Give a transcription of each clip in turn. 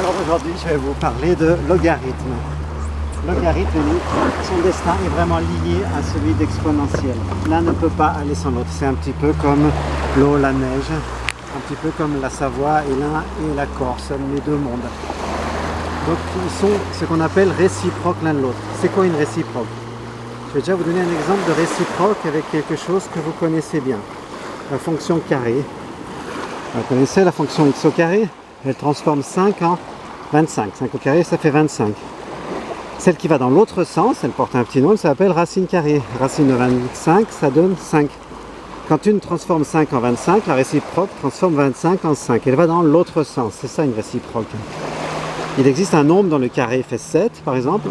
Alors aujourd'hui, je vais vous parler de logarithme. Logarithme, son destin est vraiment lié à celui d'exponentiel. L'un ne peut pas aller sans l'autre. C'est un petit peu comme l'eau, la neige, un petit peu comme la Savoie et l'un et la Corse, les deux mondes. Donc ils sont ce qu'on appelle réciproques l'un de l'autre. C'est quoi une réciproque? Je vais déjà vous donner un exemple de réciproque avec quelque chose que vous connaissez bien. La fonction carré. Vous connaissez la fonction x au carré? Elle transforme 5 en 25. 5 au carré, ça fait 25. Celle qui va dans l'autre sens, elle porte un petit nom, elle s'appelle racine carrée. Racine de 25, ça donne 5. Quand une transforme 5 en 25, la réciproque transforme 25 en 5. Elle va dans l'autre sens, c'est ça une réciproque. Il existe un nombre dont le carré fait 7, par exemple.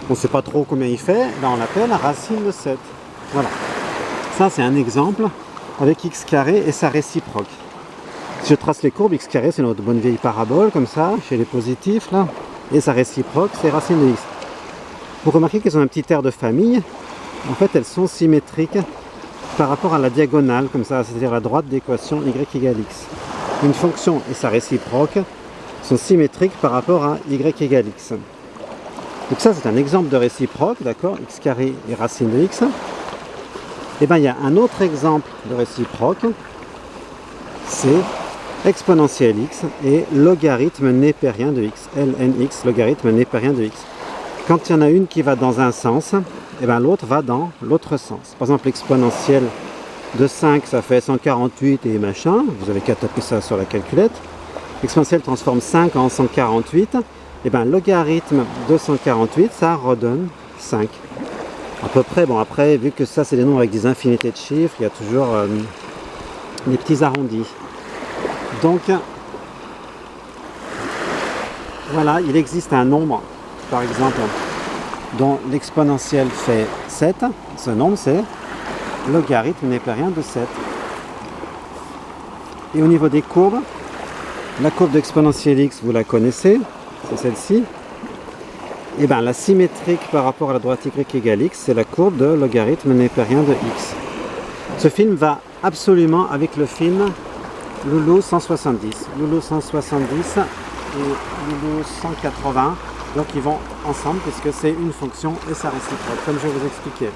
On ne sait pas trop combien il fait, là on l'appelle racine de 7. Voilà. Ça c'est un exemple avec x carré et sa réciproque. Si je trace les courbes, x carré c'est notre bonne vieille parabole, comme ça, chez les positifs, là. Et sa réciproque, c'est racine de x. Vous remarquez qu'elles ont un petit air de famille. En fait, elles sont symétriques par rapport à la diagonale, comme ça, c'est-à-dire la droite d'équation y égale x. Une fonction et sa réciproque sont symétriques par rapport à y égale x. Donc ça, c'est un exemple de réciproque, d'accord, x carré et racine de x. Et bien, il y a un autre exemple de réciproque, c'est exponentielle x et logarithme népérien de x, lnx, logarithme népérien de x. Quand il y en a une qui va dans un sens, et bien l'autre va dans l'autre sens. Par exemple, l'exponentielle de 5, ça fait 148 et machin, vous avez qu'à taper ça sur la calculette. L'exponentielle transforme 5 en 148, et bien logarithme de 148, ça redonne 5. À peu près, bon après, vu que ça c'est des nombres avec des infinités de chiffres, il y a toujours des petits arrondis. Donc, voilà, il existe un nombre, par exemple, dont l'exponentielle fait 7. Ce nombre, c'est logarithme népérien de 7. Et au niveau des courbes, la courbe d'exponentielle x, vous la connaissez, c'est celle-ci. Et bien, la symétrique par rapport à la droite y égale x, c'est la courbe de logarithme népérien de x. Ce film va absolument avec le film Loulou 170. Loulou 170 et Loulou 180. Donc ils vont ensemble puisque c'est une fonction et sa réciproque, comme je vais vous expliquer.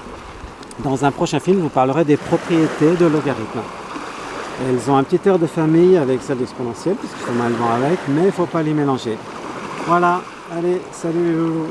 Dans un prochain film, je vous parlerai des propriétés de logarithme. Elles ont un petit air de famille avec celle d'exponentielle, puisque elles vont avec, mais il ne faut pas les mélanger. Voilà, allez, salut les loulous.